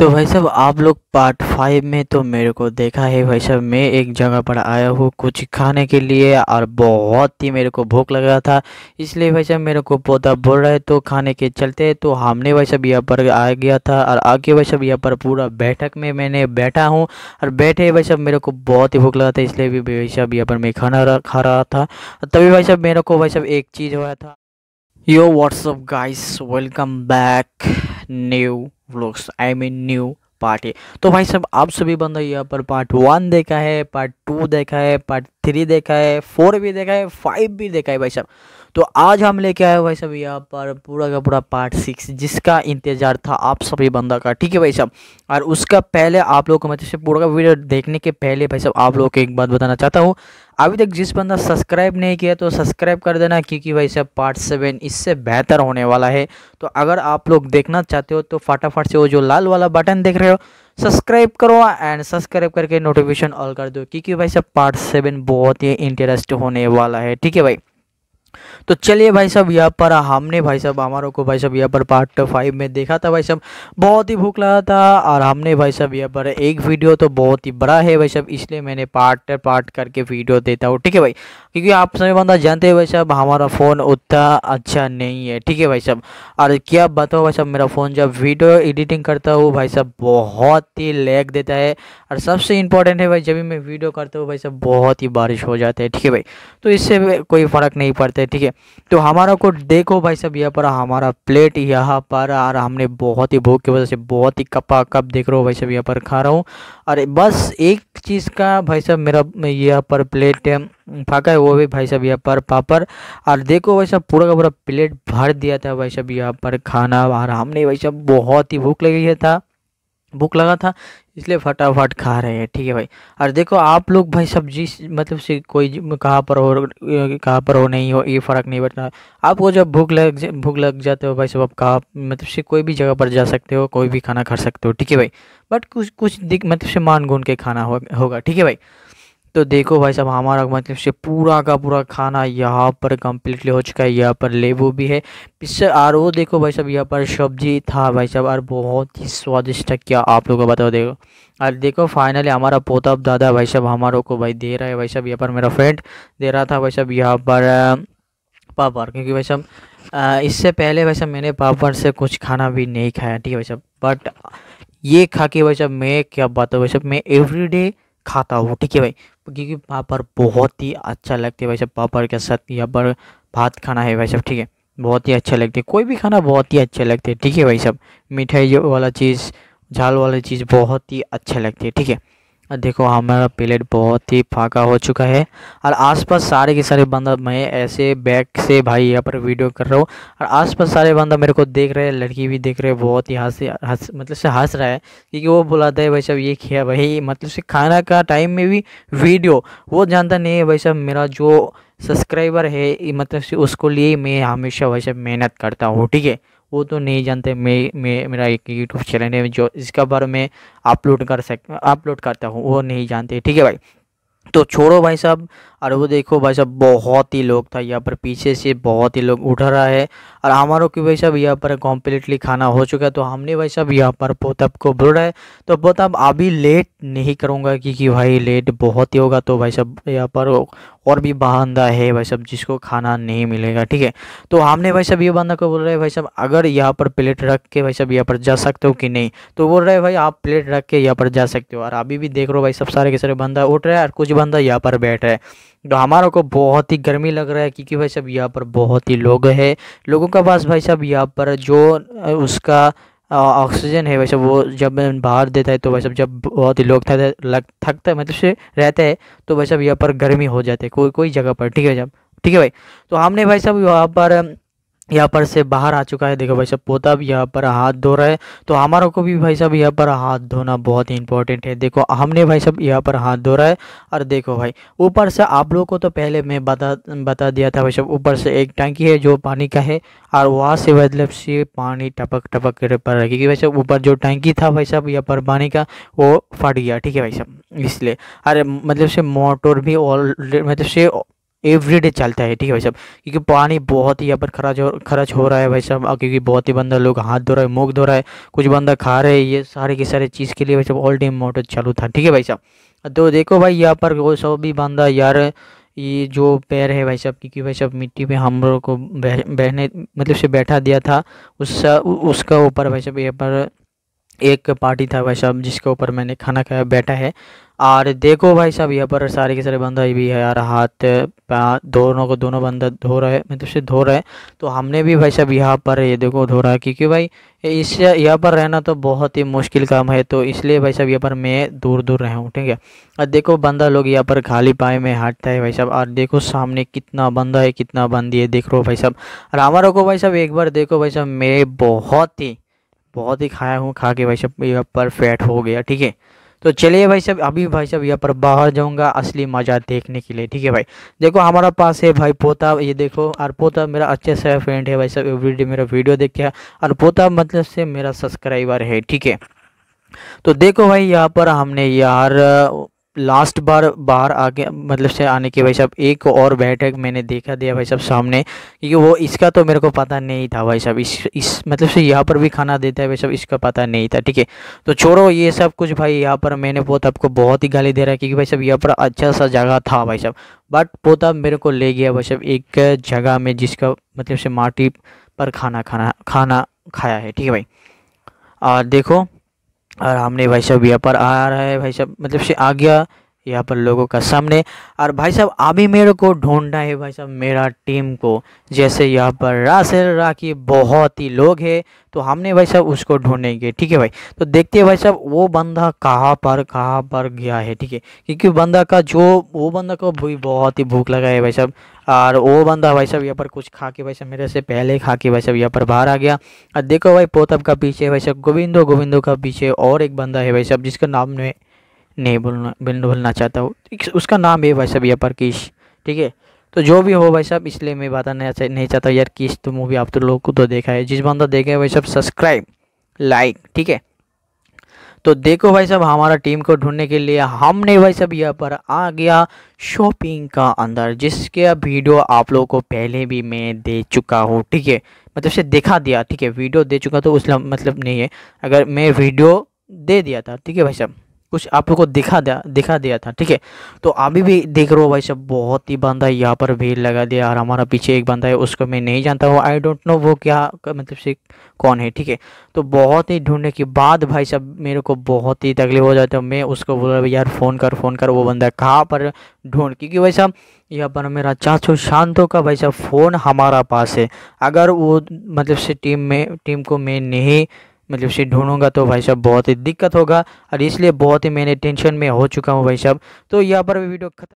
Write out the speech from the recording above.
तो भाई साहब आप लोग पार्ट 5 में तो मेरे को देखा है भाई साहब। मैं एक जगह पर आया हूँ कुछ खाने के लिए और बहुत ही मेरे को भूख लगा था। इसलिए भाई साहब मेरे को पौधा बोल रहा है तो खाने के चलते तो हमने भाई साहब यहाँ पर आ गया था और आके भाई साहब यहाँ पर पूरा बैठक में मैंने बैठा हूँ। और बैठे भाई साहब मेरे को बहुत ही भूख लगा था, इसलिए भी भाई साहब यहाँ पर मैं खा रहा था। तभी भाई साहब मेरे को भाई साहब एक चीज़ हुआ था। Yo what's up guys, welcome back new vlogs, I mean new party. तो भाई साहब आप सभी बंदा यहाँ पर पार्ट 1 देखा है, पार्ट 2 देखा है, पार्ट 3 देखा है, 4 भी देखा है, 5 भी देखा है भाई साहब। तो आज हम लेके आए भाई साहब यहाँ पर पूरा का पूरा पार्ट 6, जिसका इंतजार था आप सभी बंदा का, ठीक है भाई साहब। और उसका पहले आप लोगों को मतलब से पूरा का वीडियो देखने के पहले भाई साहब आप लोगों को एक बात बताना चाहता हूँ। अभी तक जिस बंदा सब्सक्राइब नहीं किया तो सब्सक्राइब कर देना, क्योंकि भाई साहब पार्ट 7 इससे बेहतर होने वाला है। तो अगर आप लोग देखना चाहते हो तो फटाफट से वो जो लाल वाला बटन देख रहे हो सब्सक्राइब करो एंड सब्सक्राइब करके नोटिफिकेशन ऑल कर दो, क्योंकि भाई साहब पार्ट 7 बहुत ही इंटरेस्ट होने वाला है, ठीक है भाई। तो चलिए भाई साहब यहाँ पर हमने भाई साहब हमारों को भाई साहब यहाँ पर पार्ट 5 में देखा था भाई साहब, बहुत ही भूख लगा था। और हमने भाई साहब यहाँ पर एक वीडियो तो बहुत ही बड़ा है भाई साहब, इसलिए मैंने पार्ट पार्ट करके वीडियो देता हूँ, ठीक है भाई। क्योंकि आप सभी बंदा जानते हैं भाई साहब हमारा फ़ोन उतना अच्छा नहीं है, ठीक है भाई साहब। और क्या बताओ भाई साहब, मेरा फ़ोन जब वीडियो एडिटिंग करता हूँ भाई साहब बहुत ही लैग देता है। और सबसे इम्पोर्टेंट है भाई, जब भी मैं वीडियो करता हूँ भाई साहब बहुत ही बारिश हो जाता है, ठीक है भाई। तो इससे कोई फ़र्क नहीं पड़ता है, ठीक है। तो हमारा को देखो भाई साहब यहाँ पर हमारा प्लेट यहाँ पर, और हमने बहुत ही भूख की वजह से बहुत ही कपा कप देख रहे हो भाई साहब यहाँ पर खा रहा हूँ। और बस एक चीज़ का भाई साहब मेरा यहाँ पर प्लेट फाका है, वो भी भाई साहब यहाँ पर पापड़। और देखो भाई साहब पूरा का पूरा प्लेट भर दिया था भाई साहब यहाँ पर खाना। और हमने भाई साहब बहुत ही भूख लगा था, इसलिए फटाफट खा रहे हैं, ठीक है भाई। और देखो आप लोग भाई सब जिस मतलब से कहाँ पर हो नहीं हो ये फ़र्क नहीं पड़ता। आपको जब भूख लग जाते हो भाई सब, आप कहाँ मतलब से कोई भी जगह पर जा सकते हो, कोई भी खाना खा सकते हो, ठीक है भाई। बट कुछ कुछ दिक मतलब से मान गुन के खाना होगा, ठीक है भाई। तो देखो भाई साहब हमारा मतलब से पूरा का पूरा खाना यहाँ पर कम्प्लीटली हो चुका है। यहाँ पर लेबू भी है इससे, और वो देखो भाई साहब यहाँ पर सब्जी था भाई साहब, और बहुत ही स्वादिष्ट है, क्या आप लोगों को बताओ। देखो और देखो फाइनली हमारा पोता दादा भाई साहब हमारों को भाई दे रहा है भाई साहब। यहाँ पर मेरा फ्रेंड दे रहा था भाई साहब यहाँ पर पापड़, क्योंकि भाई साहब इससे पहले भाई साहब मैंने पापड़ से कुछ खाना भी नहीं खाया, ठीक है भाई साहब। बट ये खा के भाई साहब मैं क्या बताऊँ भाई साहब, मैं एवरीडे खाता हूँ, ठीक है भाई। क्योंकि पापड़ बहुत ही अच्छा लगता है भाई साहब, पापड़ के साथ यहाँ पर भात खाना है भाई साहब, ठीक है। बहुत ही अच्छा लगता है, कोई भी खाना बहुत ही अच्छे लगते हैं, ठीक है भाई साहब। मिठाई वाला चीज़, झाल वाली चीज़ बहुत ही अच्छा लगती है, ठीक है। और देखो हमारा प्लेट बहुत ही फाका हो चुका है। और आसपास सारे के सारे बंदा, मैं ऐसे बैक से भाई यहाँ पर वीडियो कर रहा हूँ और आसपास सारे बंदा मेरे को देख रहे हैं, लड़की भी देख रहे हैं, बहुत ही मतलब से हंस रहा है, क्योंकि वो बुलाता है भाई साहब ये किया भाई, मतलब से खाना का टाइम में भी वीडियो। वो जानता नहीं है भाई साहब मेरा जो सब्सक्राइबर है मतलब से उसको लिए मैं हमेशा भाई साहब मेहनत करता हूँ, ठीक है। वो तो नहीं जानते मैं मेरा एक यूट्यूब चैनल है जो इसका बारे में अपलोड करता हूँ, वो नहीं जानते, ठीक है भाई। तो छोड़ो भाई साहब। और वो देखो भाई साहब बहुत ही लोग था यहाँ पर, पीछे से बहुत ही लोग उठ रहा है। और हमारों की भाई साहब यहाँ पर कम्प्लीटली खाना हो चुका है। तो हमने भाई साहब यहाँ पर पोतब को बोल रहा है, तो पोतब अभी लेट नहीं करूँगा, क्योंकि भाई लेट बहुत ही होगा। तो भाई साहब यहाँ पर और भी बंदा है भाई साहब जिसको खाना नहीं मिलेगा, ठीक है। तो हमने भाई साहब ये बंदा को बोल रहे हैं भाई साहब अगर यहाँ पर प्लेट रख के भाई साहब यहाँ पर जा सकते हो कि नहीं। तो बोल रहे हैं भाई आप प्लेट रख के यहाँ पर जा सकते हो। और अभी भी देख रहे हो भाई सब सारे के सारे बंदा उठ रहा है और कुछ बंदा यहाँ पर बैठ रहा है। तो हमारा को बहुत ही गर्मी लग रहा है, क्योंकि भाई साहब यहाँ पर बहुत ही लोग हैं, लोगों का पास भाई साहब यहाँ पर जो उसका ऑक्सीजन है भाई साहब वो जब बाहर देता है, तो भाई साहब जब बहुत ही लोग थकता है मतलब से रहता है, तो भाई साहब यहाँ पर गर्मी हो जाती है कोई कोई जगह पर, ठीक है जब, ठीक है भाई। तो हमने भाई साहब यहाँ पर से बाहर आ चुका है। देखो भाई साहब पोता भी यहाँ पर हाथ धो रहा है। तो हमारा को भी भाई साहब यहाँ पर हाथ धोना बहुत ही इंपॉर्टेंट है। देखो हमने भाई साहब यहाँ पर हाथ धो रहा है। और देखो भाई ऊपर से आप लोगों को तो पहले मैं बता दिया था भाई साहब, ऊपर से एक टंकी है जो पानी का है, और वहाँ से मतलब से पानी टपक टपक कर पड़ रहा है, क्योंकि भाई साहब ऊपर जो टंकी था भाई साहब यहाँ पर पानी का वो फट गया, ठीक है भाई साहब, इसलिए। अरे मतलब से मोटर भी ऑल मतलब से एवरीडे चलता है, ठीक है भाई साहब, क्योंकि पानी बहुत ही यहाँ पर खर्च हो रहा है भाई साहब, क्योंकि बहुत ही बंदा लोग हाथ धो रहा है, मुँह धो रहा है, कुछ बंदा खा रहे हैं, ये सारे के सारे चीज़ के लिए भाई साहब ऑल टाइम मोटर चालू था, ठीक है भाई साहब। तो देखो भाई यहाँ पर वो सब भी बंदा यार, ये जो पैर है भाई साहब, क्योंकि भाई साहब मिट्टी पे हम लोग को बहने मतलब से बैठा दिया था, उसका ऊपर भाई साहब यहाँ पर एक पार्टी था भाई साहब, जिसके ऊपर मैंने खाना खाया बैठा है। और देखो भाई साहब यहाँ पर सारे के सारे बंदा भी है यार, हाथ दोनों बंदा धो रहा है, मतलब से धो रहा है। तो हमने भी भाई साहब यहाँ पर ये देखो धो रहा है, क्योंकि भाई इस यहाँ पर रहना तो बहुत ही मुश्किल काम है, तो इसलिए भाई साहब यहाँ पर मैं दूर दूर रहा हूँ, ठीक है। और देखो बंदा लोग यहाँ पर खाली पाए में हटता है भाई साहब, और देखो सामने कितना बंदा है, कितना बंदी है, देख रहे हो भाई साहब। और हमारा को भाई साहब एक बार देखो भाई साहब, मैं बहुत ही खाया हूँ, खा के भाई साहब यहाँ पर फैट हो गया, ठीक है। तो चलिए भाई साहब, अभी भाई साहब यहाँ पर बाहर जाऊंगा असली मज़ा देखने के लिए, ठीक है भाई। देखो हमारा पास है भाई पोता, ये देखो, और पोता मेरा अच्छे से फ्रेंड है भाई साहब, एवरीडे मेरा वीडियो देख के, और पोता मतलब से मेरा सब्सक्राइबर है, ठीक है। तो देखो भाई यहाँ पर हमने यार लास्ट बार बाहर आके मतलब से आने के भाई साहब एक और बैठक मैंने देखा दिया भाई साहब सामने, क्योंकि वो इसका तो मेरे को पता नहीं था भाई साहब, इस मतलब से यहाँ पर भी खाना देता है भाई साहब, इसका पता नहीं था, ठीक है। तो छोड़ो ये सब कुछ भाई, यहाँ पर मैंने पोता आपको बहुत ही गाली दे रहा है, क्योंकि भाई साहब यहाँ पर अच्छा सा जगह था भाई साहब, बट पोता मेरे को ले गया भाई साहब एक जगह में जिसका मतलब से माटी पर खाना खाया है, ठीक है भाई। और देखो, और हमने भाई साहब यहाँ पर आ रहा है भाई साहब, मतलब से आ गया यहाँ पर लोगों का सामने। और भाई साहब अभी मेरे को ढूंढना है भाई साहब मेरा टीम को, जैसे यहाँ पर रासेल राकी बहुत ही लोग हैं, तो हमने भाई साहब उसको ढूंढेंगे, ठीक है भाई। तो देखते हैं भाई साहब वो बंदा कहाँ पर गया है, ठीक है, क्योंकि वो बंदा को भी बहुत ही भूख लगा है भाई साहब। और वो बंदा भाई साहब यहाँ पर कुछ खा के भाई साहब मेरे से पहले खा के भाई साहब यहाँ पर बाहर आ गया। और देखो भाई पोतब का पीछे भाई साहब गोविंदो का पीछे और एक बंदा है भाई साहब, जिसका नाम मैं नहीं बोलना चाहता हूँ, उसका नाम है भाई साहब यहाँ पर किश, ठीक है। तो जो भी हो भाई साहब, इसलिए मैं बताना नहीं चाहता यार, किश तो मूवी आप तो लोगों को तो देखा है, जिस बंदा देखे भाई साहब सब्सक्राइब लाइक, ठीक है। तो देखो भाई साहब हमारा टीम को ढूंढने के लिए हमने भाई साहब यहाँ पर आ गया शॉपिंग का अंदर, जिसके वीडियो आप लोगों को पहले भी मैं दे चुका हूँ, ठीक है, मतलब से दिखा दिया, ठीक है, वीडियो दे चुका तो उसका मतलब नहीं है, अगर मैं वीडियो दे दिया था, ठीक है भाई साहब, कुछ आप लोग को दिखा दिया था, ठीक है। तो अभी भी देख रहे हो भाई साहब बहुत ही बंदा यहाँ पर भीड़ लगा दिया, और हमारा पीछे एक बंदा है, उसको मैं नहीं जानता हूँ, आई डोंट नो वो क्या मतलब से कौन है, ठीक है। तो बहुत ही ढूंढने के बाद भाई साहब मेरे को बहुत ही तकलीफ हो जाता है, मैं उसको बोला यार फ़ोन कर, वो बंदा कहाँ पर ढूंढ, क्योंकि भाई साहब यहाँ पर मेरा चाचू शांतो का भाई साहब फ़ोन हमारा पास है, अगर वो मतलब से टीम को मैं नहीं मतलब से ढूंढूंगा तो भाई साहब बहुत ही दिक्कत होगा, और इसलिए बहुत ही मैंने टेंशन में हो चुका हूँ भाई साहब। तो यहाँ पर वीडियो खत्म।